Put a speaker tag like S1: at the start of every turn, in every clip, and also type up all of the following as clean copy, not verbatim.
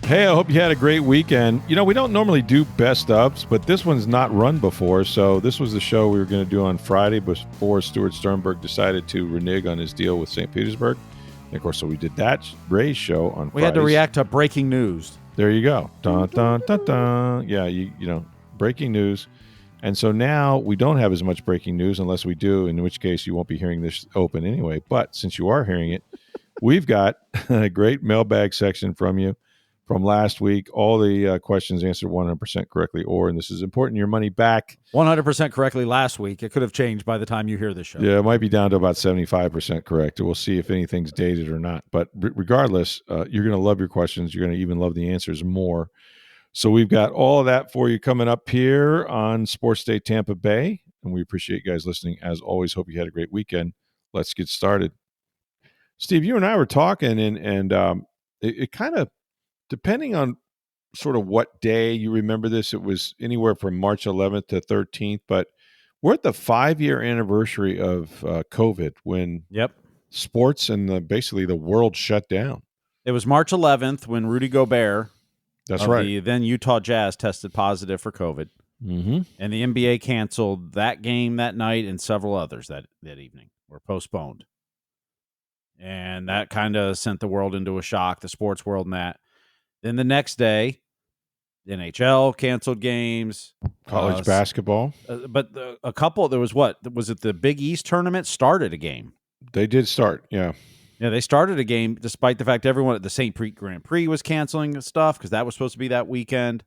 S1: Hey, I hope you had a great weekend. You know, we don't normally do best ofs, but this one's not run before. So this was the show we were going to do on Friday before Stuart Sternberg decided to renege on his deal with St. Petersburg. And of course, so we did that Rays show on Friday.
S2: We had to react to breaking news.
S1: There you go. Dun, dun, dun, dun. Yeah, you know, breaking news. And so now we don't have as much breaking news unless we do, in which case you won't be hearing this open anyway. But since you are hearing it, we've got a great mailbag section from you from last week. All the questions answered 100% correctly, and this is important, your money back.
S2: 100% correctly last week. It could have changed by the time you hear this show.
S1: Yeah, it might be down to about 75% correct. We'll see if anything's dated or not. But regardless, you're going to love your questions. You're going to even love the answers more. So we've got all of that for you coming up here on Sports Day Tampa Bay. And we appreciate you guys listening. As always, hope you had a great weekend. Let's get started. Steve, you and I were talking, and it kind of, depending on sort of what day you remember this, it was anywhere from March 11th to 13th. But we're at the 5-year anniversary of COVID when sports and basically the world shut down.
S2: It was March 11th when Rudy Gobert,
S1: that's right,
S2: the then Utah Jazz, tested positive for COVID.
S1: Mm-hmm.
S2: And the NBA canceled that game that night and several others that evening were postponed. And that kind of sent the world into a shock, the sports world and that. Then the next day, the NHL canceled games.
S1: College basketball.
S2: But a couple, there was it the Big East tournament started a game?
S1: They did start, yeah.
S2: Yeah, they started a game despite the fact everyone at the St. Pete Grand Prix was canceling stuff because that was supposed to be that weekend.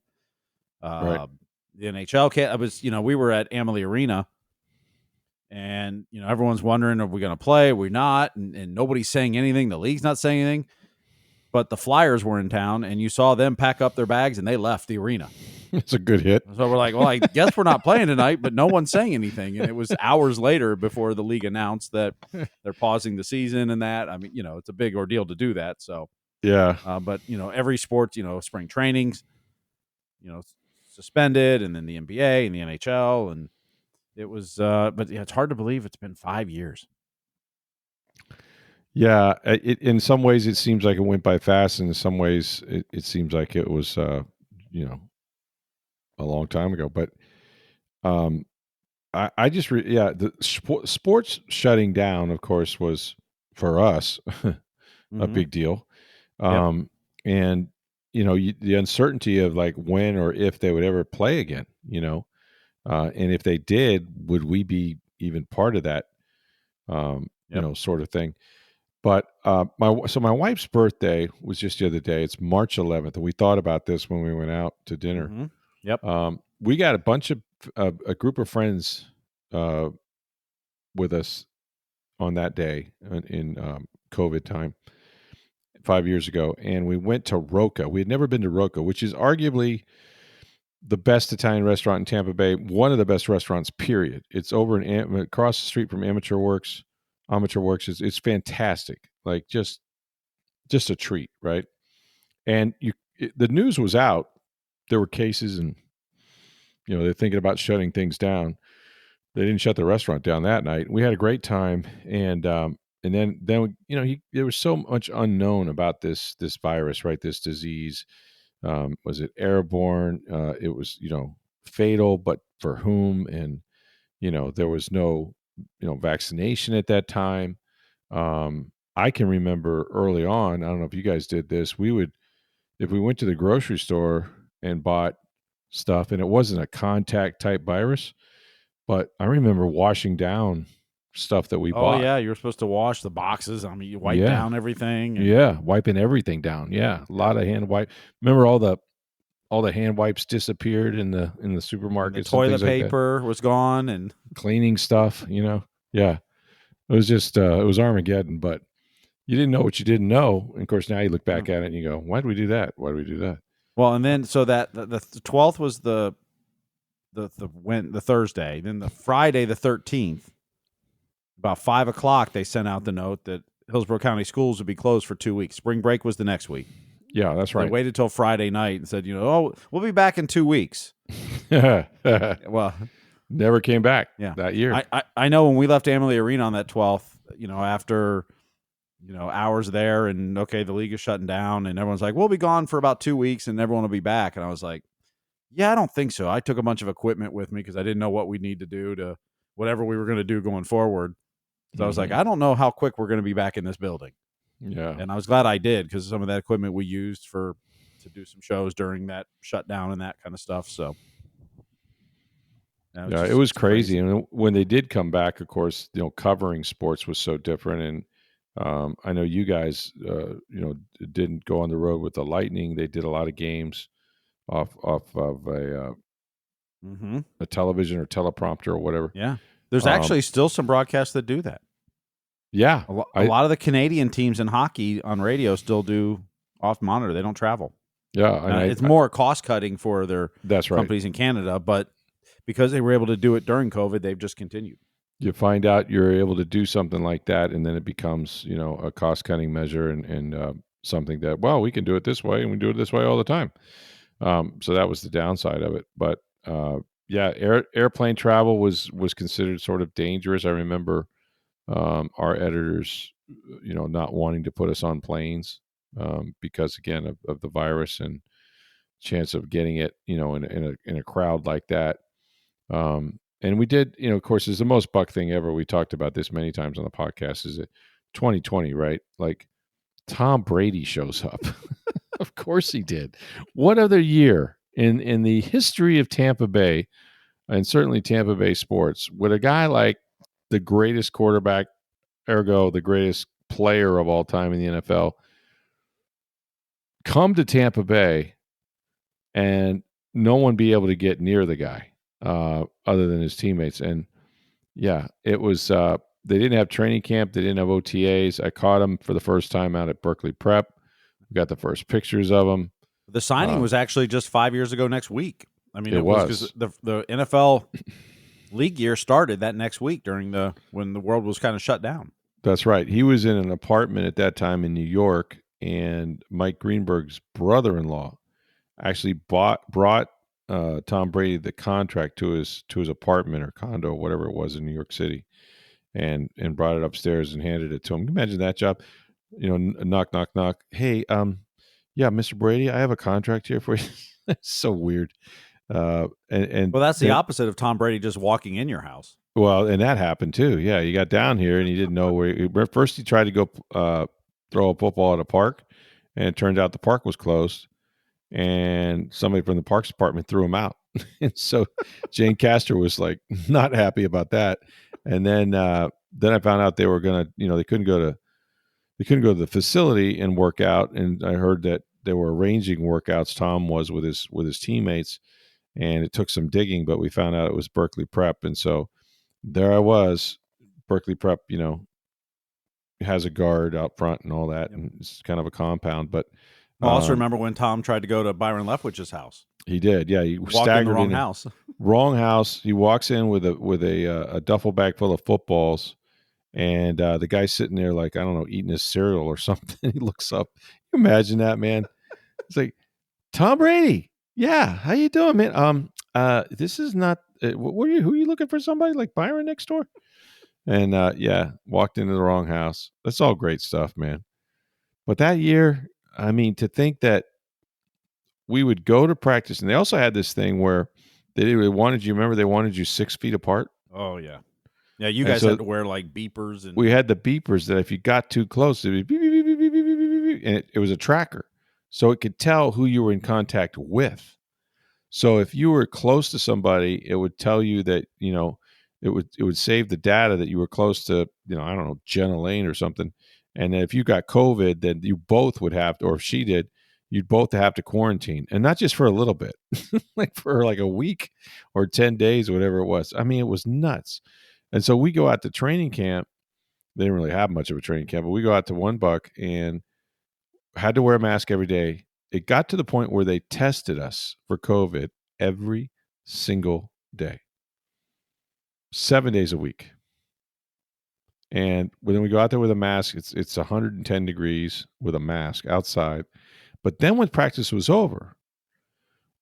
S1: Right.
S2: The NHL, we were at Amalie Arena, and, everyone's wondering, are we going to play? Are we not? And nobody's saying anything. The league's not saying anything. But the Flyers were in town, and you saw them pack up their bags, and they left the arena.
S1: It's a good hit.
S2: So we're like, well, I guess we're not playing tonight, but no one's saying anything. And it was hours later before the league announced that they're pausing the season and that. I mean, it's a big ordeal to do that. So,
S1: yeah.
S2: But, every sport, spring trainings, suspended, and then the NBA and the NHL. And it was, but yeah, it's hard to believe it's been 5 years.
S1: Yeah, in some ways it seems like it went by fast, and in some ways it seems like it was, a long time ago. But I just, the sports shutting down, of course, was for us a big deal. And, the uncertainty of like when or if they would ever play again, and if they did, would we be even part of that, sort of thing. But my wife's birthday was just the other day. It's March 11th, and we thought about this when we went out to dinner.
S2: Mm-hmm. Yep.
S1: We got a group of friends with us on that day in COVID time 5 years ago, and we went to Rocca. We had never been to Rocca, which is arguably the best Italian restaurant in Tampa Bay, one of the best restaurants, period. It's over across the street from Amateur Works. It's fantastic, like just a treat, right? And the news was out. There were cases, and they're thinking about shutting things down. They didn't shut the restaurant down that night. We had a great time, and then there was so much unknown about this virus, right? This disease. Was it airborne? It was fatal, but for whom? And there was no vaccination at that time. I can remember early on, I don't know if you guys did this, if we went to the grocery store and bought stuff, and it wasn't a contact type virus, but I remember washing down stuff that we bought.
S2: Oh yeah, you were supposed to wash the boxes. I mean, you wipe down everything.
S1: Yeah, wiping everything down. Yeah, a lot of hand wipe. Remember all the hand wipes disappeared in the supermarkets.
S2: The toilet paper was gone, and
S1: cleaning stuff. Yeah, it was just it was Armageddon. But you didn't know what you didn't know. And of course, now you look back at it and you go, "Why did we do that? Why did we do that?"
S2: Well, and then so that the 12th was the Thursday. Then the Friday, the 13th, about 5:00, they sent out the note that Hillsborough County schools would be closed for 2 weeks. Spring break was the next week.
S1: Yeah, that's right.
S2: They waited till Friday night and said, we'll be back in 2 weeks. Well,
S1: never came back that year.
S2: I know when we left Amalie Arena on that 12th, after hours there, and okay, the league is shutting down, and everyone's like, we'll be gone for about 2 weeks, and everyone will be back. And I was like, yeah, I don't think so. I took a bunch of equipment with me because I didn't know what we'd need to do to whatever we were going to do going forward. So I was like, I don't know how quick we're going to be back in this building.
S1: Yeah.
S2: And I was glad I did, because some of that equipment we used to do some shows during that shutdown and that kind of stuff. So
S1: Yeah, it was
S2: it's crazy.
S1: crazy. And when they did come back, of course, covering sports was so different. And I know you guys, didn't go on the road with the Lightning. They did a lot of games off of a television or teleprompter or whatever.
S2: Yeah. There's actually still some broadcasts that do that.
S1: Yeah.
S2: A lot of the Canadian teams in hockey on radio still do off monitor. They don't travel.
S1: Yeah.
S2: It's more cost cutting for their
S1: that's right.
S2: companies in Canada, but because they were able to do it during COVID, they've just continued.
S1: You find out you're able to do something like that, and then it becomes, a cost cutting measure and something that, well, we can do it this way, and we do it this way all the time. So that was the downside of it. But yeah, airplane travel was considered sort of dangerous. I remember our editors, not wanting to put us on planes because, again, of the virus and chance of getting it, in a crowd like that. And we did, of course, it's the most Buck thing ever. We talked about this many times on the podcast. Is it 2020, right? Like Tom Brady shows up. Of course he did. What other year in the history of Tampa Bay, and certainly Tampa Bay sports, would a guy like the greatest quarterback, ergo the greatest player of all time in the NFL, come to Tampa Bay and no one be able to get near the guy other than his teammates? And yeah, it was. They didn't have training camp. They didn't have OTAs. I caught him for the first time out at Berkeley Prep. We got the first pictures of him.
S2: The signing was actually just 5 years ago next week. I mean,
S1: it was
S2: because the NFL league year started that next week when the world was kind of shut down.
S1: That's right. He was in an apartment at that time in New York, and Mike Greenberg's brother-in-law actually brought Tom Brady the contract to his apartment or condo, whatever it was, in New York City, and brought it upstairs and handed it to him. Can you imagine that job? Knock, knock, knock. Hey, yeah, Mr. Brady, I have a contract here for you. It's so weird.
S2: Well, that's the opposite of Tom Brady just walking in your house.
S1: Well, and that happened too. Yeah, he got down here and he didn't know where. First, he tried to go throw a football at a park, and it turned out the park was closed, and somebody from the parks department threw him out. And so Jane Castor was like not happy about that. And then I found out they were gonna, they couldn't go to the facility and work out. And I heard that they were arranging workouts. Tom was with his teammates, and it took some digging, but we found out it was Berkeley Prep. And so there I was. Berkeley Prep, has a guard out front and all that, and it's kind of a compound. But
S2: I also remember when Tom tried to go to Byron Leftwich's house.
S1: He did, yeah. He
S2: walked in the wrong house.
S1: Wrong house. He walks in with a duffel bag full of footballs, and the guy's sitting there like, I don't know, eating his cereal or something. He looks up. You imagine that, man? It's like, Tom Brady. Yeah, how you doing, man? This is not. Who are you looking for? Somebody like Byron next door? And yeah, walked into the wrong house. That's all great stuff, man. But that year, I mean, to think that we would go to practice, and they also had this thing where they wanted you. Remember, they wanted you 6 feet apart.
S2: Oh yeah, yeah. You guys had to wear like beepers, and
S1: we had the beepers that if you got too close, it would beep, beep, beep, beep, beep, beep, beep, and it was a tracker, so it could tell who you were in contact with. So if you were close to somebody, it would tell you that it would save the data that you were close to, I don't know, Jenna Lane or something. And if you got COVID, then you both would have to, or if she did, you'd both have to quarantine, and not just for a little bit, like for like a week or 10 days, whatever it was. I mean, it was nuts. And so we go out to training camp. They didn't really have much of a training camp, but we go out to one Buck and had to wear a mask every day. It got to the point where they tested us for COVID every single day, 7 days a week. And when we go out there with a mask, it's 110 degrees with a mask outside. But then when practice was over,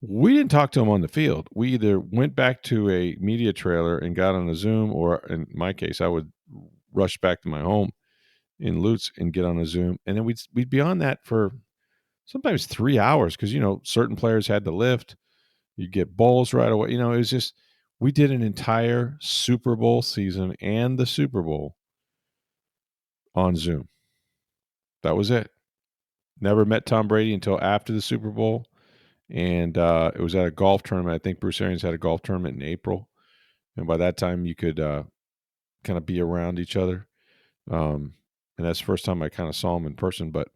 S1: we didn't talk to them on the field. We either went back to a media trailer and got on a Zoom, or in my case, I would rush back to my home in Lutz and get on a Zoom, and then we'd be on that for sometimes 3 hours because certain players had to lift. You get bowls right away. It was just we did an entire Super Bowl season and the Super Bowl on Zoom. That was it. Never met Tom Brady until after the Super Bowl, and it was at a golf tournament. I think Bruce Arians had a golf tournament in April, and by that time you could kind of be around each other. And that's the first time I kind of saw him in person. But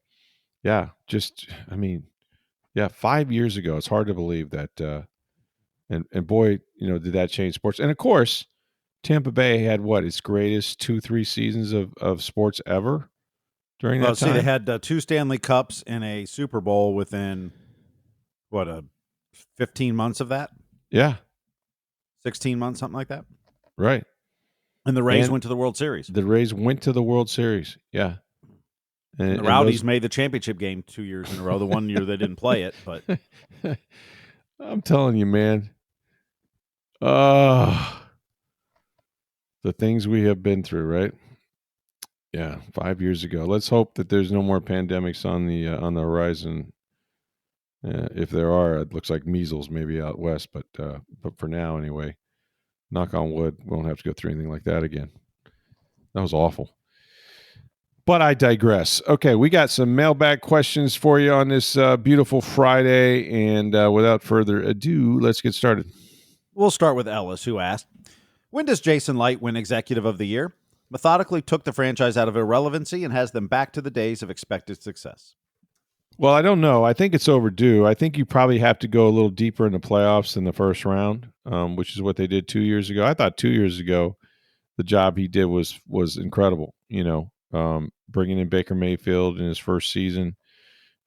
S1: yeah, 5 years ago. It's hard to believe that. And boy, did that change sports? And of course, Tampa Bay had its greatest 2-3 seasons of sports ever during
S2: Well,
S1: that
S2: see, they
S1: time.
S2: had 2 Stanley Cups and a Super Bowl within, 15 months of that?
S1: Yeah,
S2: 16 months, something like that?
S1: right.
S2: And the Rays
S1: And
S2: went to the World Series.
S1: the Rays went to the World Series. Yeah,
S2: And the Rowdies made the championship game 2 years in a row. The one year they didn't play it, but
S1: I'm telling you, man. The things we have been through, right? Yeah, 5 years ago. Let's hope that there's no more pandemics on the horizon. If there are, it looks like measles maybe out west, but for now anyway, knock on wood, we won't have to go through anything like that again. That was awful. But I digress. Okay, we got some mailbag questions for you on this beautiful Friday, and without further ado, let's get started.
S2: we'll start with Ellis, who asked, when does Jason Licht win Executive of the Year? Methodically took the franchise out of irrelevancy and has them back to the days of expected success.
S1: Well, I don't know. I think it's overdue. I think you probably have to go a little deeper in the playoffs than the first round, which is what they did 2 years ago. I thought 2 years ago the job he did was incredible. Bringing in Baker Mayfield in his first season.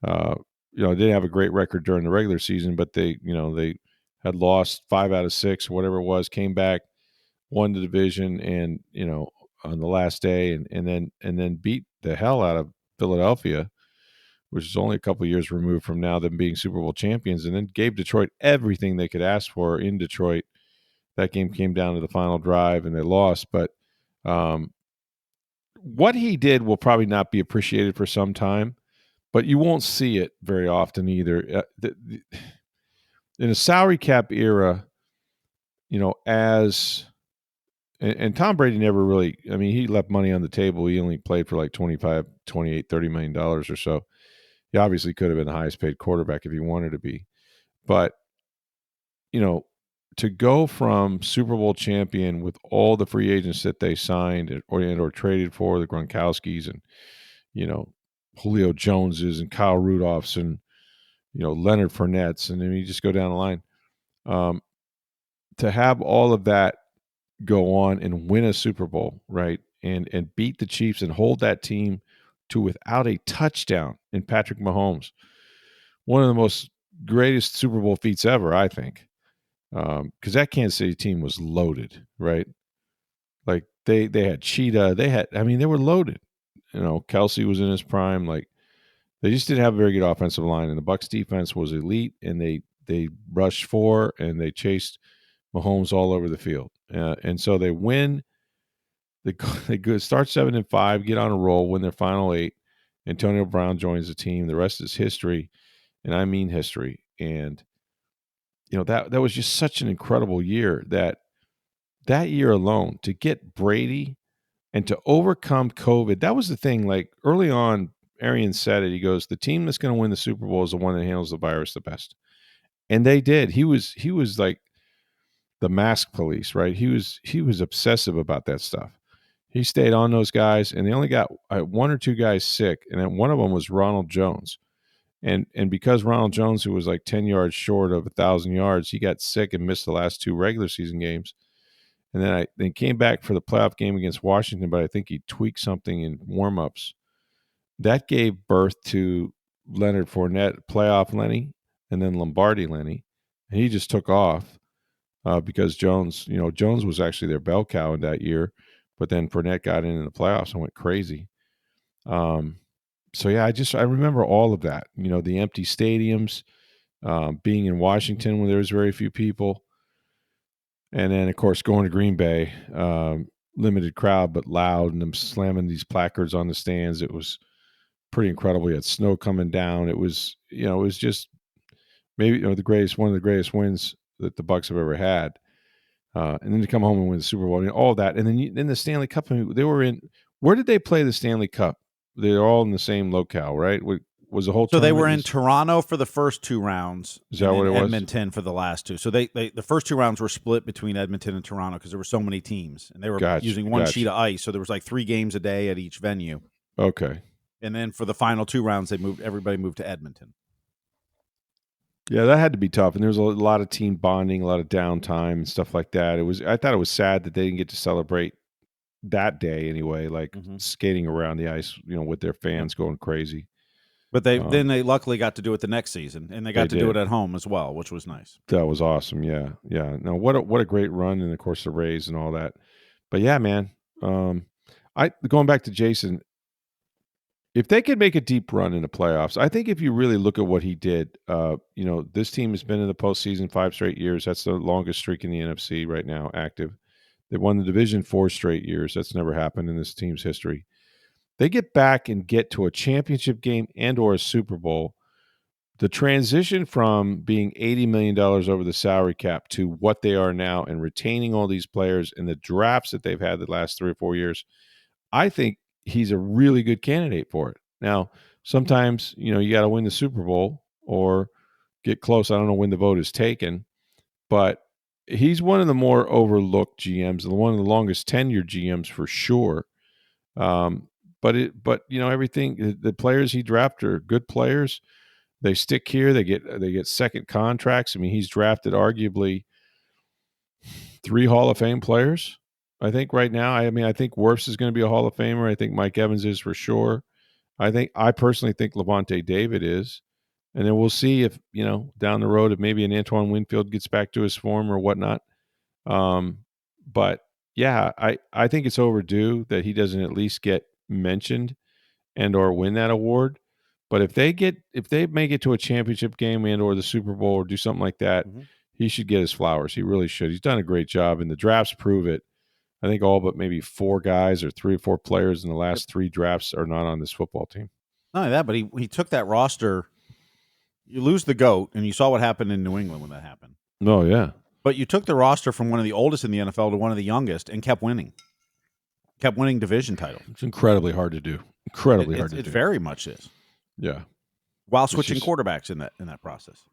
S1: They didn't have a great record during the regular season, but they had lost 5 out of 6, whatever it was, came back, won the division, and on the last day, and then beat the hell out of Philadelphia, which is only a couple of years removed from now them being Super Bowl champions, and then gave Detroit everything they could ask for in Detroit. That game came down to the final drive, and they lost. But what he did will probably not be appreciated for some time, but you won't see it very often either. In a salary cap era, and Tom Brady never really, he left money on the table. He only played for like 25, 28, $30 million or so. He obviously could have been the highest paid quarterback if he wanted to be. But, to go from Super Bowl champion with all the free agents that they signed or traded for, the Gronkowskis and, Julio Joneses and Kyle Rudolphs and, Leonard Fournette's, and then you just go down the line. To have all of that go on and win a Super Bowl, right, and beat the Chiefs and hold that team to without a touchdown in Patrick Mahomes, one of the most greatest Super Bowl feats ever, I think, because that Kansas City team was loaded, right? Like they had Cheetah, they were loaded. Kelsey was in his prime. Like they just didn't have a very good offensive line, and the Bucs defense was elite, and they rushed 4 and they chased Mahomes all over the field, and so they win. They start 7-5, get on a roll, win their final 8. Antonio Brown joins the team. The rest is history, and I mean history. And that was just such an incredible year. That year alone, to get Brady and to overcome COVID, that was the thing. Like early on, Arians said it. He goes, "The team that's going to win the Super Bowl is the one that handles the virus the best," and they did. He was like the mask police, right? He was obsessive about that stuff. He stayed on those guys, and they only got 1 or 2 guys sick, and then one of them was Ronald Jones. And because Ronald Jones, who was like 10 yards short of 1,000 yards, he got sick and missed the last 2 regular season games. And then they came back for the playoff game against Washington, but I think he tweaked something in warmups. That gave birth to Leonard Fournette, playoff Lenny, and then Lombardi Lenny. And he just took off because Jones was actually their bell cow in that year. But then Fournette got in the playoffs and went crazy. So yeah, I remember all of that. The empty stadiums, being in Washington when there was very few people, and then of course going to Green Bay. limited crowd, but loud, and them slamming these placards on the stands. It was pretty incredible. We had snow coming down. It was, it was just maybe one of the greatest wins that the Bucs have ever had. And then to come home and win the Super Bowl, all that, and then the Stanley Cup. They were in. Where did they play the Stanley Cup? They're all in the same locale, right? Was the whole
S2: So they were
S1: tournament?
S2: in Toronto for the first 2 rounds,
S1: Is that
S2: and
S1: what
S2: in
S1: it was?
S2: Edmonton for the last 2. So they the first 2 rounds were split between Edmonton and Toronto because there were so many teams, and they were using one sheet of ice. So there was like 3 games a day at each venue.
S1: Okay.
S2: And then for the final 2 rounds, everybody moved to Edmonton.
S1: Yeah, that had to be tough, and there was a lot of team bonding, a lot of downtime and stuff like that. I thought it was sad that they didn't get to celebrate that day anyway, like skating around the ice, with their fans going crazy.
S2: But then they luckily got to do it the next season, and they got to do it at home as well, which was nice.
S1: That was awesome. Yeah, yeah. No, what a great run, and of course the Rays and all that. But yeah, man. I going back to Jason. If they could make a deep run in the playoffs, I think if you really look at what he did, this team has been in the postseason 5 straight years. That's the longest streak in the NFC right now, active. They won the division 4 straight years. That's never happened in this team's history. They get back and get to a championship game and or a Super Bowl. The transition from being $80 million over the salary cap to what they are now and retaining all these players and the drafts that they've had the last 3 or 4 years, I think he's a really good candidate for it. Now, sometimes, you got to win the Super Bowl or get close. I don't know when the vote is taken, but he's one of the more overlooked GMs, one of the longest tenured GMs for sure. But everything, the players he drafted are good players. They stick here. They get second contracts. I mean, he's drafted arguably 3 Hall of Fame players. I think right now. I think Wirfs is going to be a Hall of Famer. I think Mike Evans is for sure. I personally think Levante David is. And then we'll see if, down the road, if maybe an Antoine Winfield gets back to his form or whatnot. But yeah, I think it's overdue that he doesn't at least get mentioned and or win that award. But if they make it to a championship game and or the Super Bowl or do something like that, he should get his flowers. He really should. He's done a great job, and the drafts prove it. I think all but maybe 4 guys or 3 or 4 players in the last 3 drafts are not on this football team.
S2: Not only that, but he took that roster. You lose the GOAT, and you saw what happened in New England when that happened.
S1: Oh, yeah.
S2: But you took the roster from one of the oldest in the NFL to one of the youngest and kept winning. Kept winning division titles.
S1: It's incredibly hard to do. Incredibly hard to do.
S2: It very much is.
S1: Yeah.
S2: While switching quarterbacks in that process.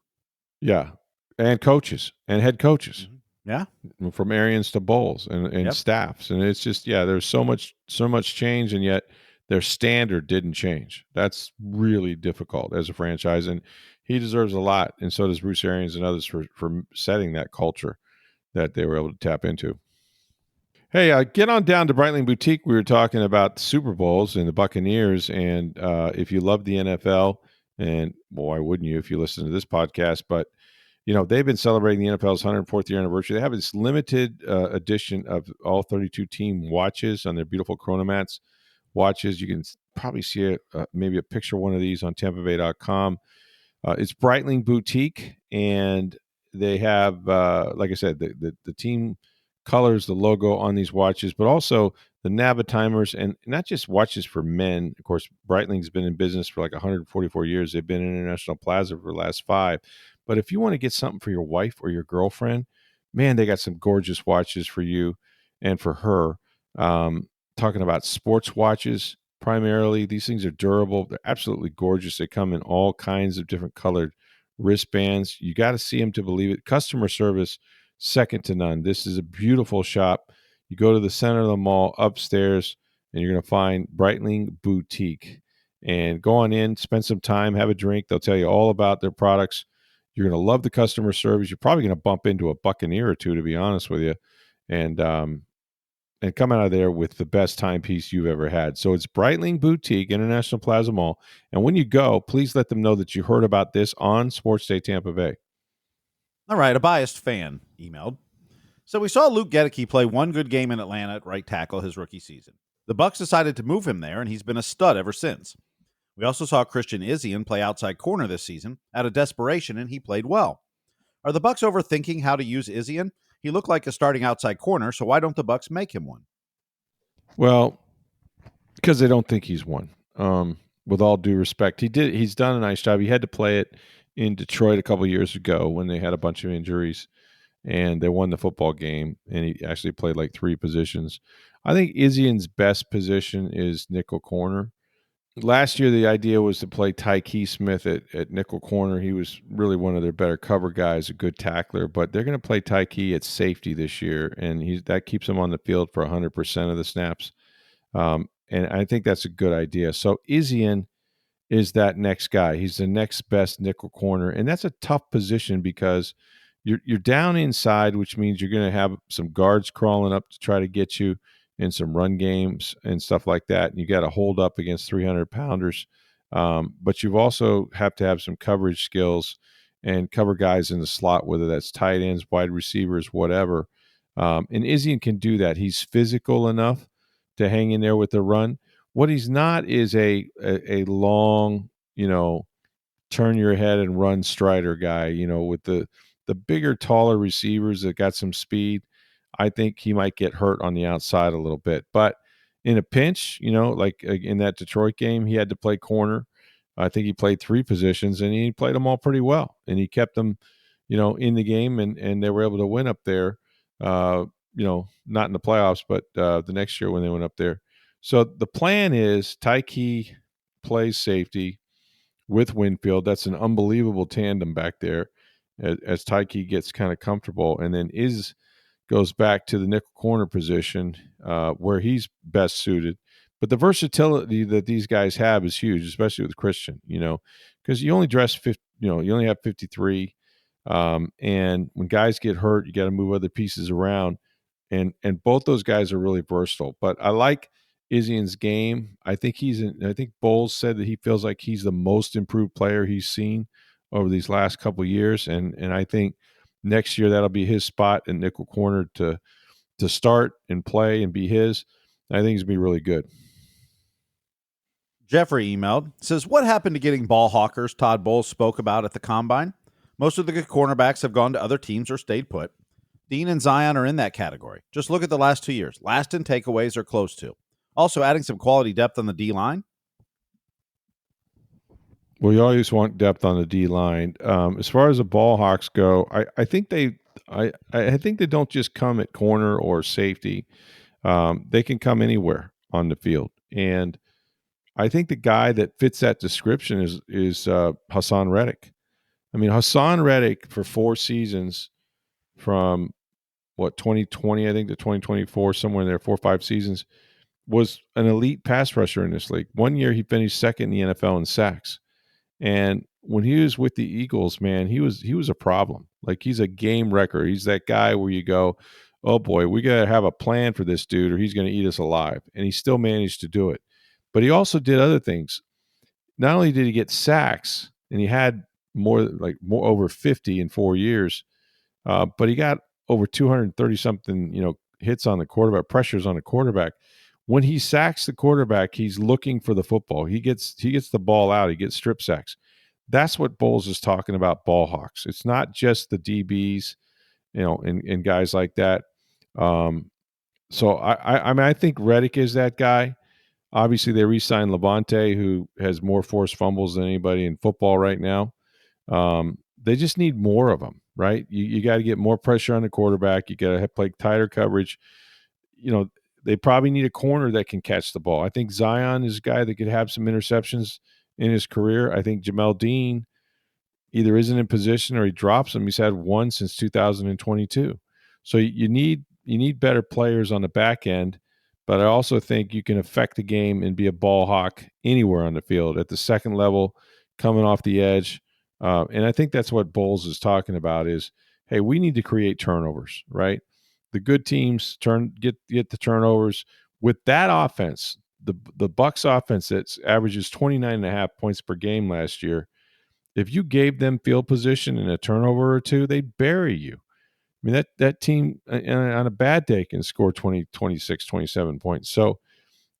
S1: Yeah. And coaches and head coaches.
S2: Yeah.
S1: From Arians to Bowles and staffs. And it's just, there's so much change, and yet their standard didn't change. That's really difficult as a franchise. And he deserves a lot. And so does Bruce Arians and others for setting that culture that they were able to tap into. Hey, get on down to Breitling Boutique. We were talking about Super Bowls and the Buccaneers. And if you love the NFL, and why wouldn't you if you listen to this podcast? But, they've been celebrating the NFL's 104th year anniversary. They have this limited edition of all 32 team watches on their beautiful Chronomats watches. You can probably see maybe a picture of one of these on TampaBay.com. It's Breitling Boutique, and they have, like I said, the team colors, the logo on these watches, but also the Navatimers, and not just watches for men. Of course, Breitling's been in business for like 144 years. They've been in International Plaza for the last 5. But if you want to get something for your wife or your girlfriend, man, they got some gorgeous watches for you and for her. Talking about sports watches primarily. These things are durable. They're absolutely gorgeous. They come in all kinds of different colored wristbands. You got to see them to believe it. Customer service, second to none. This is a beautiful shop. You go to the center of the mall upstairs, and you're going to find Breitling Boutique. And go on in, spend some time, have a drink. They'll tell you all about their products. You're going to love the customer service. You're probably going to bump into a Buccaneer or 2, to be honest with you. And come out of there with the best timepiece you've ever had. So it's Breitling Boutique, International Plaza Mall. And when you go, please let them know that you heard about this on Sports Day Tampa Bay.
S2: All right, a biased fan emailed. So we saw Luke Gedeke play one good game in Atlanta at right tackle his rookie season. The Bucs decided to move him there, and he's been a stud ever since. We also saw Christian Izien play outside corner this season out of desperation, and he played well. Are the Bucs overthinking how to use Izien? He looked like a starting outside corner, so why don't the Bucs make him one?
S1: Well, because they don't think he's won. With all due respect, he's done a nice job. He had to play it in Detroit a couple years ago when they had a bunch of injuries, and they won the football game. And he actually played like three positions. I think Izien's best position is nickel corner. Last year, the idea was to play Tyke Smith at nickel corner. He was really one of their better cover guys, a good tackler. But they're going to play Tyke at safety this year, and that keeps him on the field for 100% of the snaps. And I think that's a good idea. So Izien is that next guy. He's the next best nickel corner, and that's a tough position because you're down inside, which means you're going to have some guards crawling up to try to get you in some run games and stuff like that. And you got to hold up against 300 pounders, but you've also have to have some coverage skills and cover guys in the slot, whether that's tight ends, wide receivers, whatever. And Izien can do that. He's physical enough to hang in there with the run. What he's not is a long, turn your head and run strider guy, with the bigger, taller receivers that got some speed. I think he might get hurt on the outside a little bit. But in a pinch, like in that Detroit game, he had to play corner. I think he played three positions and he played them all pretty well. And he kept them, in the game and they were able to win up there. Not in the playoffs, but the next year when they went up there. So the plan is Tyke plays safety with Winfield. That's an unbelievable tandem back there as Tyke gets kind of comfortable. And then goes back to the nickel corner position where he's best suited. But the versatility that these guys have is huge, especially with Christian, because you only dress 50, you only have 53. And when guys get hurt, you got to move other pieces around. And both those guys are really versatile. But I like Izien's game. I think I think Bowles said that he feels like he's the most improved player he's seen over these last couple of years. And I think next year that'll be his spot in nickel corner to start and play and be his. I think he's gonna be really good.
S2: Jeffrey emailed, says, what happened to getting ball hawkers Todd Bowles spoke about at the combine? Most of the good cornerbacks have gone to other teams or stayed put. Dean and Zion are in that category. Just look at the last 2 years. Last in takeaways or close to. Also adding some quality depth on the D line.
S1: Well, you always want depth on the D line. As far as the ball hawks go, I think I think they don't just come at corner or safety. They can come anywhere on the field, and I think the guy that fits that description is Hassan Reddick. I mean, Hassan Reddick for 4 seasons from 2020, I think, to 2024, somewhere in there, 4 or 5 seasons, was an elite pass rusher in this league. One year he finished second in the NFL in sacks. And when he was with the Eagles, man, he was a problem. Like, he's a game wrecker. He's that guy where you go, oh boy, we got to have a plan for this dude or he's going to eat us alive. And he still managed to do it. But he also did other things. Not only did he get sacks, and he had more over 50 in 4 years, but he got over 230 something, hits on the quarterback, pressures on the quarterback. When he sacks the quarterback, he's looking for the football. He gets the ball out. He gets strip sacks. That's what Bowles is talking about. Ball hawks. It's not just the DBs, and guys like that. So I mean, I think Reddick is that guy. Obviously, they re-signed Levante, who has more forced fumbles than anybody in football right now. They just need more of them, right? You got to get more pressure on the quarterback. You got to play tighter coverage. They probably need a corner that can catch the ball. I think Zion is a guy that could have some interceptions in his career. I think Jamel Dean either isn't in position or he drops them. He's had one since 2022. So you need better players on the back end. But I also think you can affect the game and be a ball hawk anywhere on the field at the second level, coming off the edge. And I think that's what Bowles is talking about is, hey, we need to create turnovers, right? The good teams get the turnovers with that offense. The Bucs offense that averages 29.5 points per game last year. If you gave them field position and a turnover or two, they'd bury you. I mean, that team on a bad day can score 20, 26, 27 points. So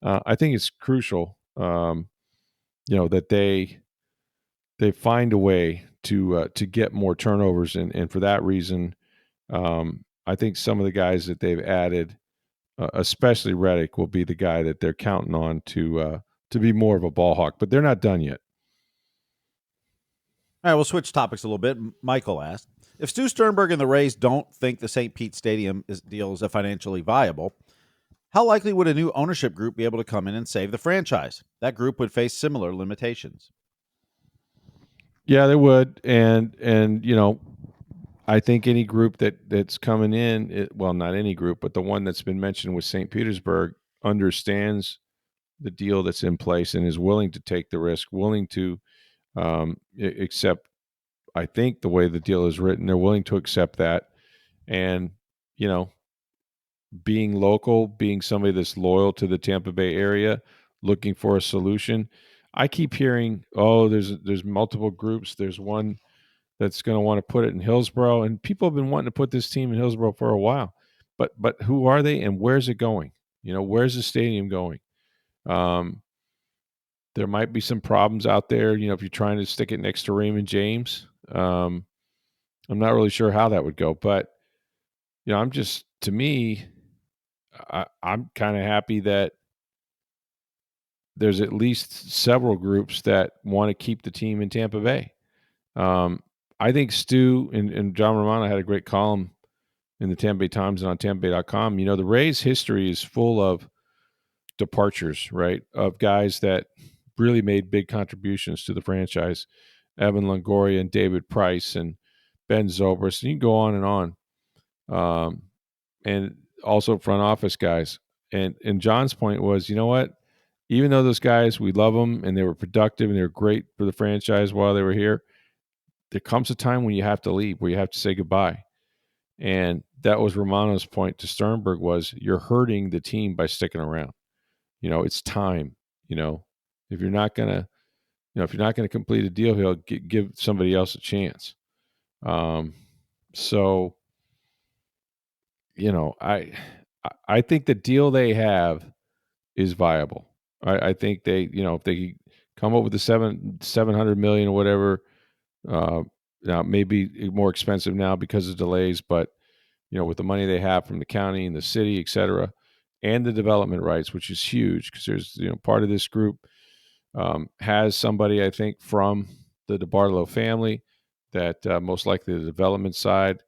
S1: I think it's crucial, that they find a way to get more turnovers, and for that reason, I think some of the guys that they've added especially Reddick, will be the guy that they're counting on to be more of a ball hawk. But they're not done yet.
S2: All right, we'll switch topics a little bit. Michael asked, if Stu Sternberg and the Rays don't think the St. Pete Stadium deal is financially viable, how likely would a new ownership group be able to come in and save the franchise? That group would face similar limitations.
S1: Yeah, they would, and I think any group that's coming in, well, not any group, but the one that's been mentioned with St. Petersburg understands the deal that's in place and is willing to take the risk, willing to accept. I think the way the deal is written, they're willing to accept that, and being local, being somebody that's loyal to the Tampa Bay area, looking for a solution. I keep hearing, oh, there's multiple groups. There's one that's going to want to put it in Hillsborough, and people have been wanting to put this team in Hillsborough for a while. But who are they, and where's it going? Where's the stadium going? There might be some problems out there. If you're trying to stick it next to Raymond James, I'm not really sure how that would go. But to me, I'm kind of happy that there's at least several groups that want to keep the team in Tampa Bay. I think Stu and John Romano had a great column in the Tampa Bay Times and on TampaBay.com. The Rays' history is full of departures, right? Of guys that really made big contributions to the franchise. Evan Longoria and David Price and Ben Zobrist. And you can go on and on. And also front office guys. And John's point was, you know what? Even though those guys, we love them and they were productive and they were great for the franchise while they were here, there comes a time when you have to leave, where you have to say goodbye. And that was Romano's point to Sternberg was, you're hurting the team by sticking around. It's time. If you're not gonna, complete a deal, he'll give somebody else a chance. So, I think the deal they have is viable. I think they, if they come up with the 700 million or whatever, now maybe more expensive now because of delays, but with the money they have from the county and the city, et cetera, and the development rights, which is huge because there's part of this group has somebody, I think, from the DeBartolo family that most likely the development side,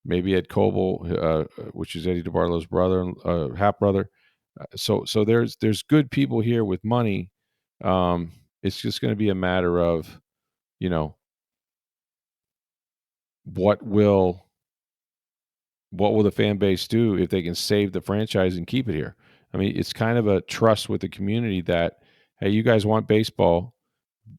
S1: maybe Ed Coble, which is Eddie DeBartolo's brother, half brother. So there's good people here with money. It's just going to be a matter of, what will the fan base do if they can save the franchise and keep it here? I mean, it's kind of a trust with the community that, hey, you guys want baseball.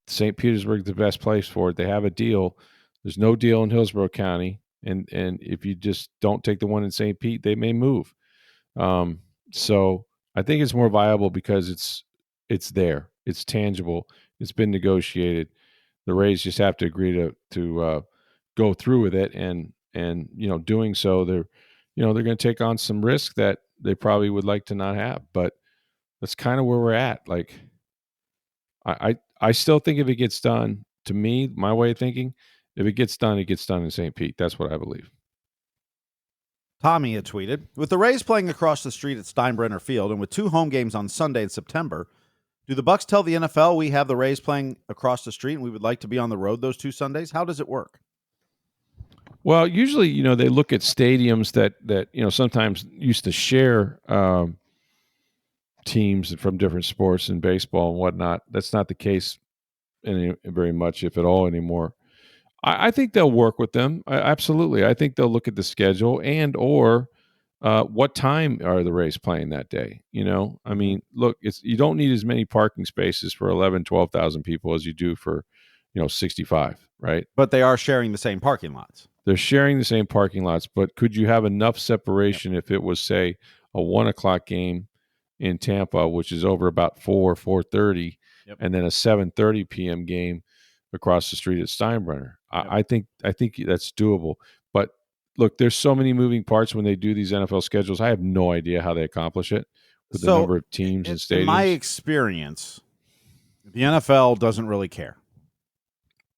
S1: St. Petersburg is the best place for it. They have a deal. There's no deal in Hillsborough County. And if you just don't take the one in St. Pete, they may move. So I think it's more viable because it's there. It's tangible. It's been negotiated. The Rays just have to agree to go through with it, and doing so, they're going to take on some risk that they probably would like to not have. But that's kind of where we're at. Like, I still think if it gets done, to me, my way of thinking, if it gets done in St. Pete. That's what I believe.
S2: Tommy had tweeted, with the Rays playing across the street at Steinbrenner Field and with 2 home games on Sunday in September, do the Bucs tell the NFL we have the Rays playing across the street and we would like to be on the road those 2 Sundays? How does it work?
S1: Well, usually, they look at stadiums that sometimes used to share teams from different sports and baseball and whatnot. That's not the case very much, if at all, anymore. I think they'll work with them. Absolutely. I think they'll look at the schedule and or what time are the Rays playing that day. I mean, look, you don't need as many parking spaces for 11, 12,000 people as you do for 65, right?
S2: But they are sharing the same parking lots.
S1: They're sharing the same parking lots, but could you have enough separation if it was, say, a 1:00 game in Tampa, which is over about 4:30, and then a 7:30 p.m. game across the street at Steinbrenner? I think that's doable. But look, there's so many moving parts when they do these NFL schedules. I have no idea how they accomplish it with the number of teams and stadiums.
S2: In my experience, the NFL doesn't really care.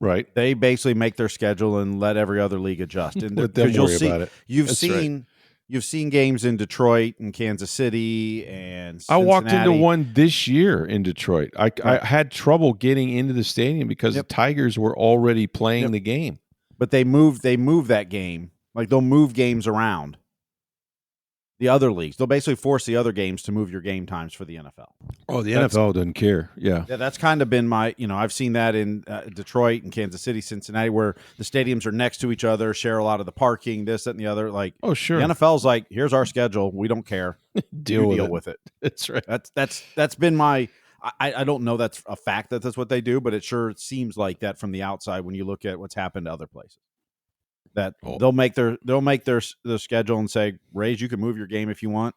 S1: Right.
S2: They basically make their schedule and let every other league adjust. And
S1: let them worry about it.
S2: You've seen you've seen games in Detroit and Kansas City and
S1: I walked into
S2: Cincinnati.
S1: one this year in Detroit. I
S2: Right.
S1: had trouble getting into the stadium because
S2: Yep.
S1: the Tigers were already playing
S2: Yep.
S1: the game.
S2: But they move that game. Like they'll move games around the other leagues. They'll basically force the other games to move your game times for the NFL.
S1: Oh, the
S2: That's-
S1: NFL doesn't care. Yeah.
S2: Yeah, that's kind of been my, I've seen that in Detroit and Kansas City, Cincinnati, where the stadiums are next to each other, share a lot of the parking, this, that, and the other. Like,
S1: Oh, sure.
S2: the NFL's like, here's our schedule. We don't care.
S1: Deal
S2: with it.
S1: That's right.
S2: That's been my. I don't know that's a fact that that's what they do, but it sure seems like that from the outside when you look at what's happened to other places. That they'll make their schedule and say, Rays, you can move your game if you want.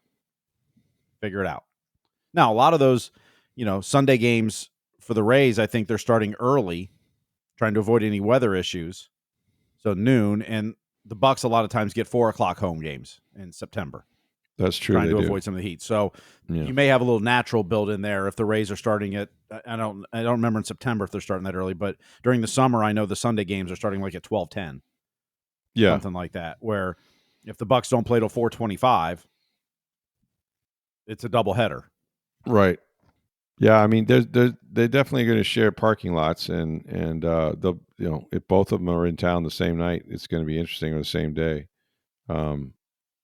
S2: Figure it out. Now, a lot of those, Sunday games for the Rays, I think they're starting early, trying to avoid any weather issues. So noon, and the Bucs a lot of times get 4:00 home games in September.
S1: That's true.
S2: Trying to avoid some of the heat. So you may have a little natural build in there if the Rays are starting at. I don't remember in September if they're starting that early, but during the summer, I know the Sunday games are starting like at 12:10.
S1: Yeah,
S2: something like that. Where if the Bucs don't play till 4:25, it's a doubleheader.
S1: Right. Yeah, I mean, they're definitely going to share parking lots, and they'll, if both of them are in town the same night, it's going to be interesting on the same day.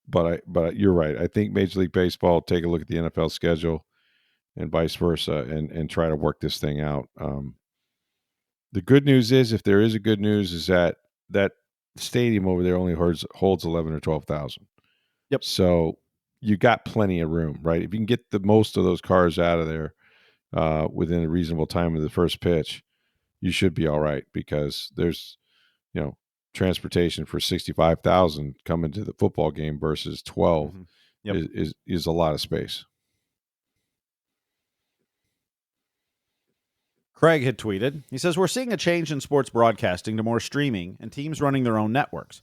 S1: But you're right. I think Major League Baseball take a look at the NFL schedule, and vice versa, and try to work this thing out. The good news is, if there is a good news, is that stadium over there only holds 11 or 12,000.
S2: Yep.
S1: So you got plenty of room, right? If you can get the most of those cars out of there within a reasonable time of the first pitch, you should be all right, because there's, transportation for 65,000 coming to the football game versus 12 is a lot of space.
S2: Craig had tweeted, he says, we're seeing a change in sports broadcasting to more streaming and teams running their own networks.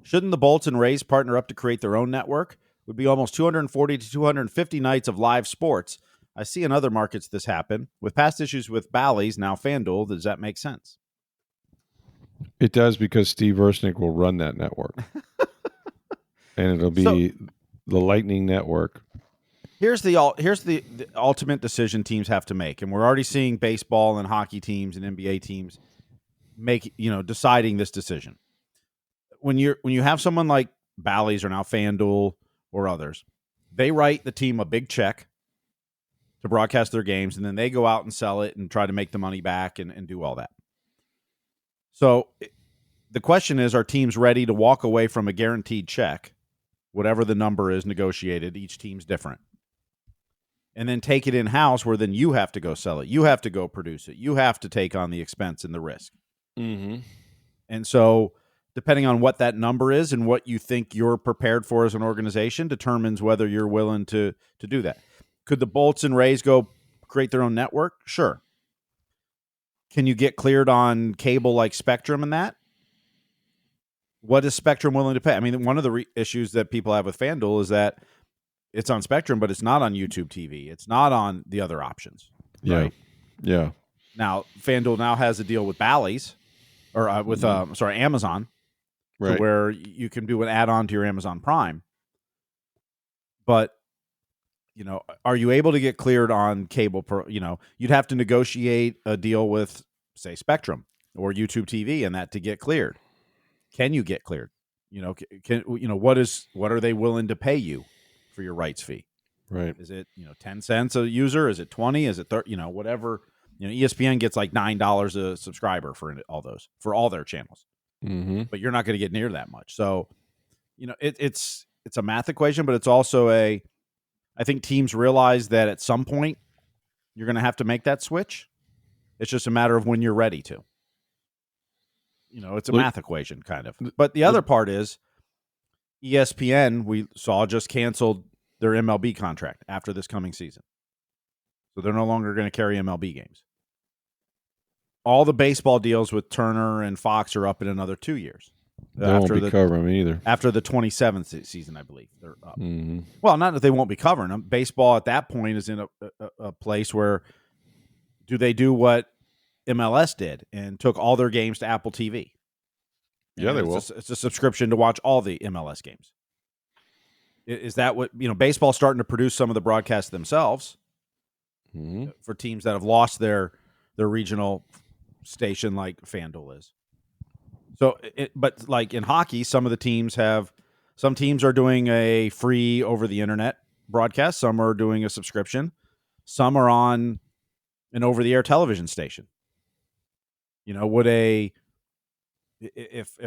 S2: Shouldn't the Bolts and Rays partner up to create their own network? Would be almost 240 to 250 nights of live sports. I see in other markets this happen. With past issues with Bally's, now FanDuel, does that make sense?
S1: It does, because Steve Versnick will run that network. And it'll be the Lightning Network.
S2: Here's the ultimate decision teams have to make, and we're already seeing baseball and hockey teams and NBA teams deciding this decision. When you have someone like Bally's or now FanDuel or others, they write the team a big check to broadcast their games, and then they go out and sell it and try to make the money back and do all that. So the question is, are teams ready to walk away from a guaranteed check, whatever the number is negotiated? Each team's different. And then take it in-house, where then you have to go sell it. You have to go produce it. You have to take on the expense and the risk.
S1: Mm-hmm.
S2: And so depending on what that number is and what you think you're prepared for as an organization determines whether you're willing to do that. Could the Bolts and Rays go create their own network? Sure. Can you get cleared on cable like Spectrum and that? What is Spectrum willing to pay? I mean, one of the issues that people have with FanDuel is that it's on Spectrum, but it's not on YouTube TV. It's not on the other options. Right?
S1: Yeah.
S2: Now, FanDuel now has a deal with Bally's, or with Amazon,
S1: right,
S2: where you can do an add-on to your Amazon Prime. But are you able to get cleared on cable? You'd have to negotiate a deal with, say, Spectrum or YouTube TV, and that to get cleared. Can you get cleared? What are they willing to pay you for your rights fee?
S1: Right.
S2: Is it 10 cents a user? Is it 20? Is it 30? Whatever. ESPN gets like $9 a subscriber for all their channels.
S1: Mm-hmm.
S2: But you're not going to get near that much. So, it's a math equation, but it's also I think teams realize that at some point you're going to have to make that switch. It's just a matter of when you're ready to. It's a math equation kind of. But the other part is ESPN, we saw, just canceled their MLB contract after this coming season. So they're no longer going to carry MLB games. All the baseball deals with Turner and Fox are up in another 2 years.
S1: They won't be covering them either.
S2: After the 27th season, I believe, they're up.
S1: Mm-hmm.
S2: Well, not that they won't be covering them. Baseball at that point is in a place where do they do what MLS did and took all their games to Apple TV?
S1: Yeah, they will.
S2: It's a subscription to watch all the MLS games. Is that what, baseball's starting to produce some of the broadcasts themselves for teams that have lost their regional station like FanDuel is. So, but like in hockey, some teams are doing a free over the internet broadcast. Some are doing a subscription. Some are on an over the air television station. If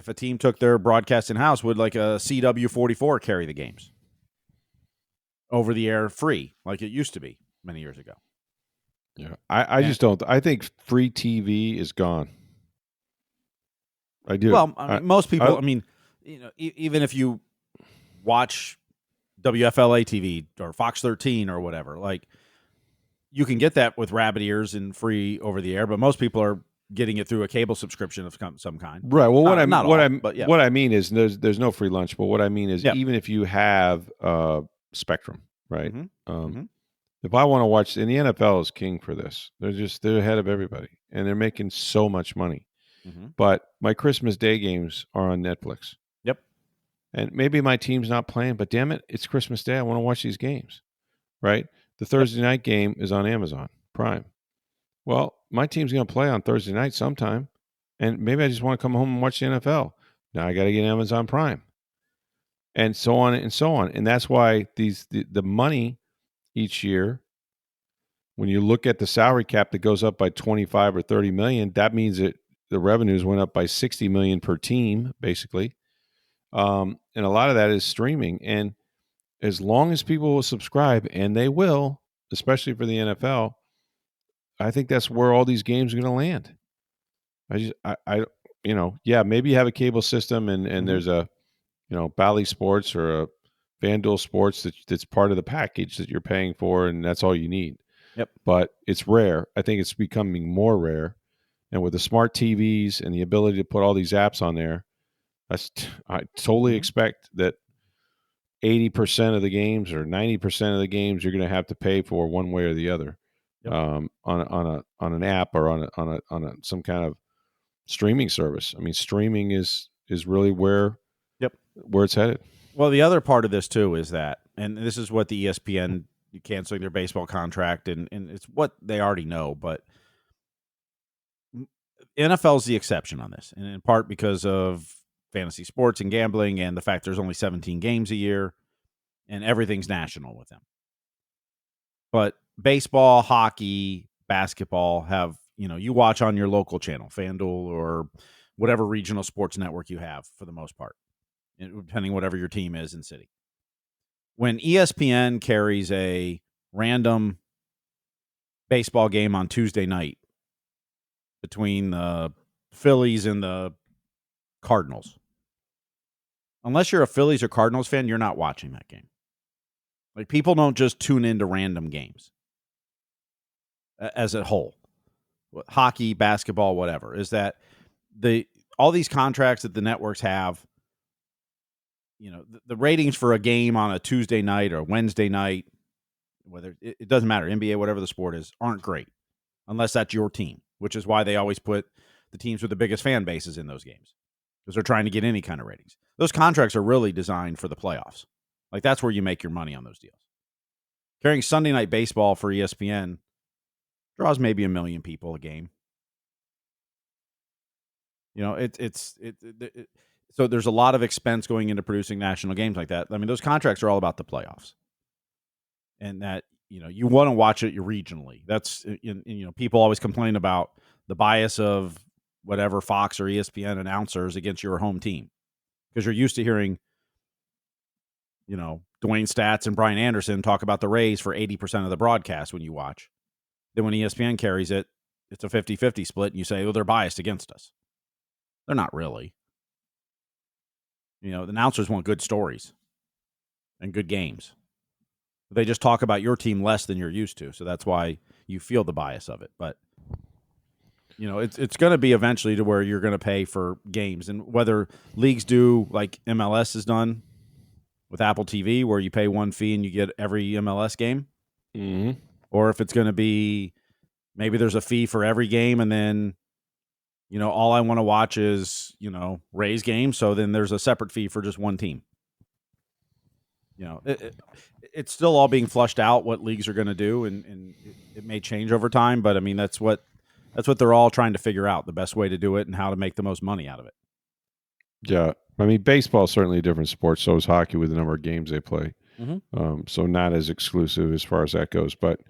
S2: a team took their broadcast in house, would like a CW44 carry the games over the air free like it used to be many years ago?
S1: Yeah, I just don't. I think free TV is gone. I do.
S2: Well, most people. Even if you watch WFLA TV or Fox 13 or whatever, like you can get that with rabbit ears and free over the air, but most people are getting it through a cable subscription of some kind.
S1: Right. Well, what I mean is there's no free lunch, but what I mean is even if you have Spectrum, right? If I want to watch, and the NFL is king for this, they're ahead of everybody, and they're making so much money. But my Christmas Day games are on Netflix.
S2: Yep.
S1: And maybe my team's not playing, but damn it, it's Christmas Day. I want to watch these games, right? The Thursday night game is on Amazon Prime. Well, my team's going to play on Thursday night sometime, and maybe I just want to come home and watch the NFL. Now I got to get Amazon Prime, and so on and so on. And that's why the money each year, when you look at the salary cap that goes up by 25 or 30 million, that means that the revenues went up by 60 million per team, basically. And a lot of that is streaming. And as long as people will subscribe, and they will, especially for the NFL, I think that's where all these games are going to land. Maybe you have a cable system and there's a, Bally Sports or a FanDuel Sports that's part of the package that you're paying for, and that's all you need.
S2: Yep.
S1: But it's rare. I think it's becoming more rare. And with the smart TVs and the ability to put all these apps on there, I totally expect that 80% of the games or 90% of the games you're going to have to pay for one way or the other, on an app or on some kind of streaming service. I mean, streaming is really where it's headed.
S2: Well, the other part of this too is that, and this is what the ESPN canceling their baseball contract, and it's what they already know, but NFL's the exception on this, and in part because of fantasy sports and gambling and the fact there's only 17 games a year and everything's national with them. But baseball, hockey, basketball have, you watch on your local channel, FanDuel or whatever regional sports network you have for the most part, depending whatever your team is in city. When ESPN carries a random baseball game on Tuesday night between the Phillies and the Cardinals, unless you're a Phillies or Cardinals fan, you're not watching that game. Like, people don't just tune into random games as a whole. Hockey, basketball, whatever. Is that all these contracts that the networks have, the ratings for a game on a Tuesday night or Wednesday night, whether it doesn't matter, NBA, whatever the sport is, aren't great unless that's your team, which is why they always put the teams with the biggest fan bases in those games, because they're trying to get any kind of ratings. Those contracts are really designed for the playoffs. Like, that's where you make your money on those deals. Carrying Sunday Night Baseball for ESPN draws maybe 1 million people a game. So there's a lot of expense going into producing national games like that. I mean, those contracts are all about the playoffs, and that you want to watch it regionally. That's people always complain about the bias of whatever Fox or ESPN announcers against your home team, because you're used to hearing Dwayne Statz and Brian Anderson talk about the Rays for 80% of the broadcast when you watch. Then when ESPN carries it, it's a 50-50 split, and you say, oh, they're biased against us. They're not really. The announcers want good stories and good games. They just talk about your team less than you're used to, so that's why you feel the bias of it. But it's going to be eventually to where you're going to pay for games, and whether leagues do like MLS has done with Apple TV, where you pay one fee and you get every MLS game, or if it's going to be maybe there's a fee for every game, and then all I want to watch is Rays games, so then there's a separate fee for just one team. It's still all being flushed out what leagues are going to do, and it may change over time. But I mean, that's what they're all trying to figure out, the best way to do it and how to make the most money out of it.
S1: Yeah. I mean, baseball is certainly a different sport. So is hockey with the number of games they play. So not as exclusive as far as that goes. But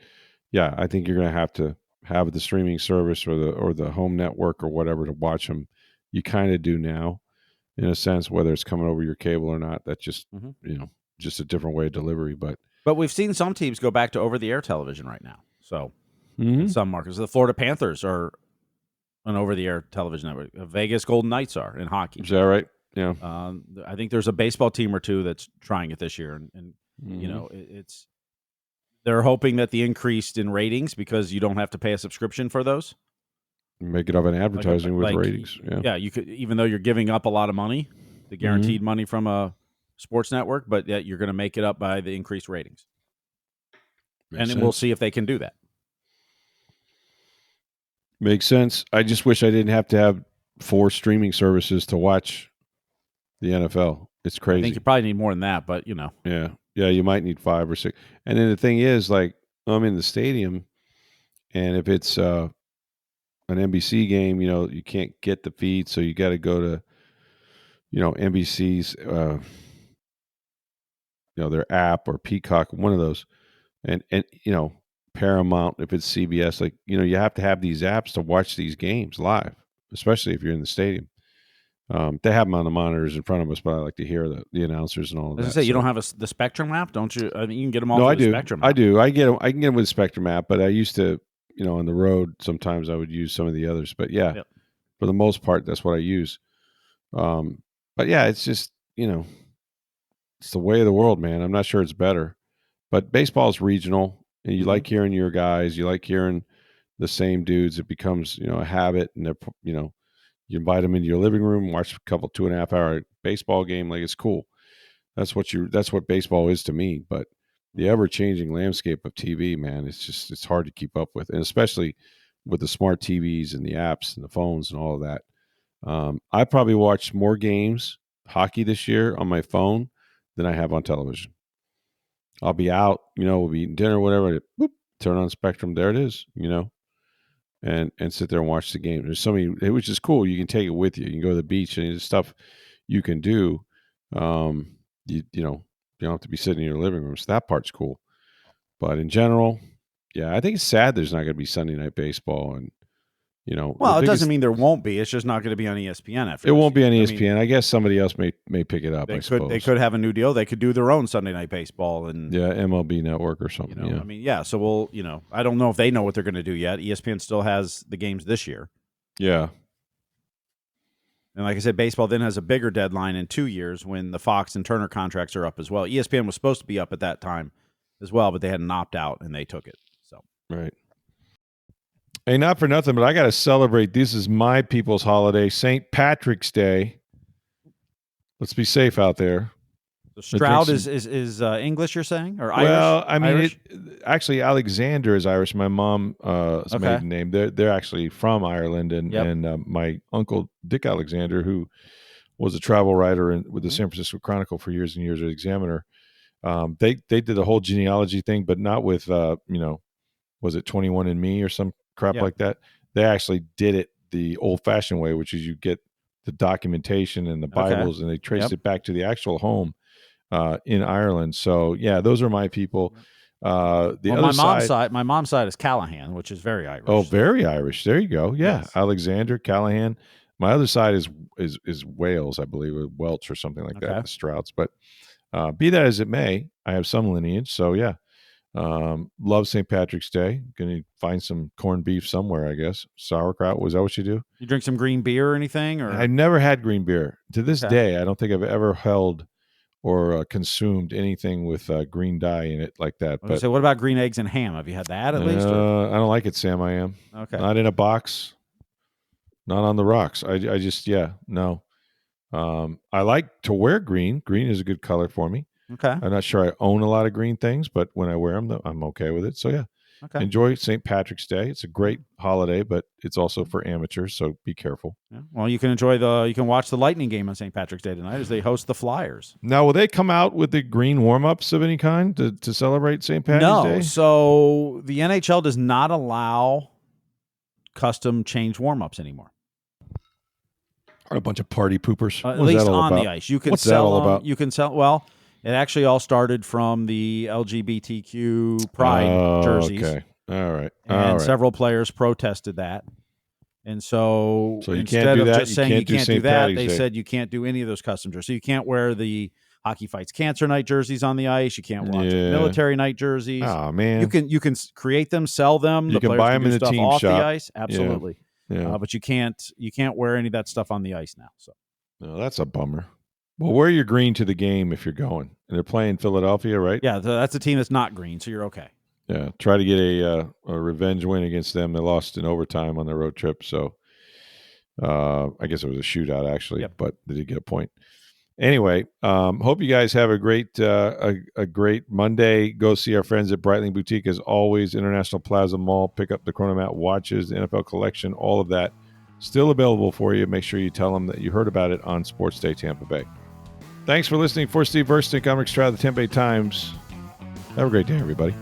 S1: yeah, I think you're going to have the streaming service or the home network or whatever to watch them. You kind of do now, in a sense, whether it's coming over your cable or not. That's just just a different way of delivery. But
S2: we've seen some teams go back to over-the-air television right now. So in some markets, the Florida Panthers are an over-the-air television network. Vegas Golden Knights are in hockey.
S1: Is that right? Yeah.
S2: I think there's a baseball team or two that's trying it this year, and it's they're hoping that the increased in ratings, because you don't have to pay a subscription for those.
S1: Make it up in advertising with ratings.
S2: Yeah, you could, even though you're giving up a lot of money, the guaranteed money from a sports network, but yet you're going to make it up by the increased ratings. Makes sense. We'll see if they can do that.
S1: Makes sense. I just wish I didn't have to have 4 streaming services to watch the NFL. It's crazy.
S2: I think you probably need more than that, but
S1: Yeah. Yeah, you might need 5 or 6. And then the thing is, like, I'm in the stadium, and if it's an NBC game, you can't get the feed, so you got to go to, NBC's, their app or Peacock, one of those, and Paramount, if it's CBS, like, you have to have these apps to watch these games live, especially if you're in the stadium. They have them on the monitors in front of us, but I like to hear the announcers and all of that.
S2: As I say, you don't have the Spectrum app, don't you? I mean, you can get them all through the Spectrum app.
S1: I do. I can get them with the Spectrum app, but I used to, on the road, sometimes I would use some of the others. But yeah, for the most part, that's what I use. But yeah, it's just, it's the way of the world, man. I'm not sure it's better. But baseball is regional, and you like hearing your guys. You like hearing the same dudes. It becomes, a habit, and they're, you invite them into your living room, watch a couple 2.5 hour baseball game. Like, it's cool. That's what baseball is to me. But the ever changing landscape of TV, man, it's hard to keep up with, and especially with the smart TVs and the apps and the phones and all of that. I probably watched more games, hockey this year, on my phone than I have on television. I'll be out, we'll be eating dinner, whatever. Boop, turn on Spectrum, there it is, and sit there and watch the game. There's so many, which is cool. You can take it with you. You can go to the beach, and there's stuff you can do. You don't have to be sitting in your living room. So that part's cool. But in general, yeah, I think it's sad there's not going to be Sunday Night Baseball, and
S2: well, it doesn't mean there won't be. It's just not going to be on ESPN.
S1: It won't be on ESPN. I guess somebody else may pick it up. I suppose
S2: they could have a new deal. They could do their own Sunday Night Baseball, and
S1: MLB Network or something.
S2: I mean, so we'll I don't know if they know what they're going to do yet. ESPN still has the games this year.
S1: Yeah.
S2: And like I said, baseball then has a bigger deadline in 2 years when the Fox and Turner contracts are up as well. ESPN was supposed to be up at that time as well, but they had an opt-out, and they took it. So
S1: right. Hey, not for nothing, but I got to celebrate. This is my people's holiday, St. Patrick's Day. Let's be safe out there.
S2: So Stroud is English, you're saying, or Irish?
S1: Well, I mean,
S2: Irish?
S1: Actually, Alexander is Irish. My mom's maiden name. They're actually from Ireland, and my uncle Dick Alexander, who was a travel writer with the San Francisco Chronicle for years and years, at Examiner. They did the whole genealogy thing, but not with was it 21andMe or some crap like that? They actually did it the old-fashioned way, which is you get the documentation and the Bibles, and they traced it back to the actual home in Ireland. So yeah, those are my people. My
S2: mom's side is Callahan, which is very Irish.
S1: Oh, very Irish. There you go. Yeah, yes. Alexander Callahan. My other side is Wales, I believe, or Welsh or something like that. The Strouds. But be that as it may, I have some lineage. So yeah. Love St. Patrick's Day. Gonna find some corned beef somewhere, I guess. Sauerkraut. Was that what you do?
S2: You drink some green beer or anything? Or
S1: I've never had green beer. To this day, I don't think I've ever held or consumed anything with green dye in it like that. But
S2: what about green eggs and ham? Have you had that at least?
S1: I don't like it, Sam. I am.
S2: Okay.
S1: Not in a box. Not on the rocks. I just no. I like to wear green. Green is a good color for me.
S2: Okay.
S1: I'm not sure I own a lot of green things, but when I wear them, I'm okay with it. So yeah,
S2: Okay.
S1: Enjoy St. Patrick's Day. It's a great holiday, but it's also for amateurs, so be careful.
S2: Yeah. Well, you can watch the Lightning game on St. Patrick's Day tonight as they host the Flyers.
S1: Now, will they come out with the green warm-ups of any kind to celebrate St. Patrick's Day?
S2: No. So the NHL does not allow custom change warm-ups anymore.
S1: Are a bunch of party poopers.
S2: At least on the ice. You can
S1: What's
S2: sell
S1: that all
S2: them.
S1: about?
S2: You can sell. Well, it actually all started from the LGBTQ pride jerseys.
S1: Okay. All right.
S2: And several players protested that. And so
S1: you
S2: instead
S1: can't do
S2: of
S1: that,
S2: just saying you can't do
S1: St.
S2: that,
S1: Patty's
S2: they
S1: Day.
S2: said you can't do any of those custom jerseys. So you can't wear the Hockey Fights Cancer Night jerseys on the ice. You can't watch military night jerseys.
S1: Oh, man.
S2: You can create them, sell them.
S1: You can buy them in the team
S2: off
S1: shop.
S2: the ice. Absolutely.
S1: Yeah.
S2: But you can't wear any of that stuff on the ice now. So
S1: no, that's a bummer. Well, wear your green to the game if you're going. And they're playing Philadelphia, right?
S2: yeah, that's a team that's not green, so you're okay.
S1: Yeah. Try to get a revenge win against them. They lost in overtime on their road trip, so I guess it was a shootout actually, but they did get a point. Anyway, hope you guys have a great Monday. Go see our friends at Breitling Boutique as always. International Plaza Mall. Pick up the Chronomat watches, the NFL collection, all of that still available for you. Make sure you tell them that you heard about it on Sports Day Tampa Bay. Thanks for listening. For Steve Versnick, I'm Rick Stroud of the Tampa Bay Times. Have a great day, everybody.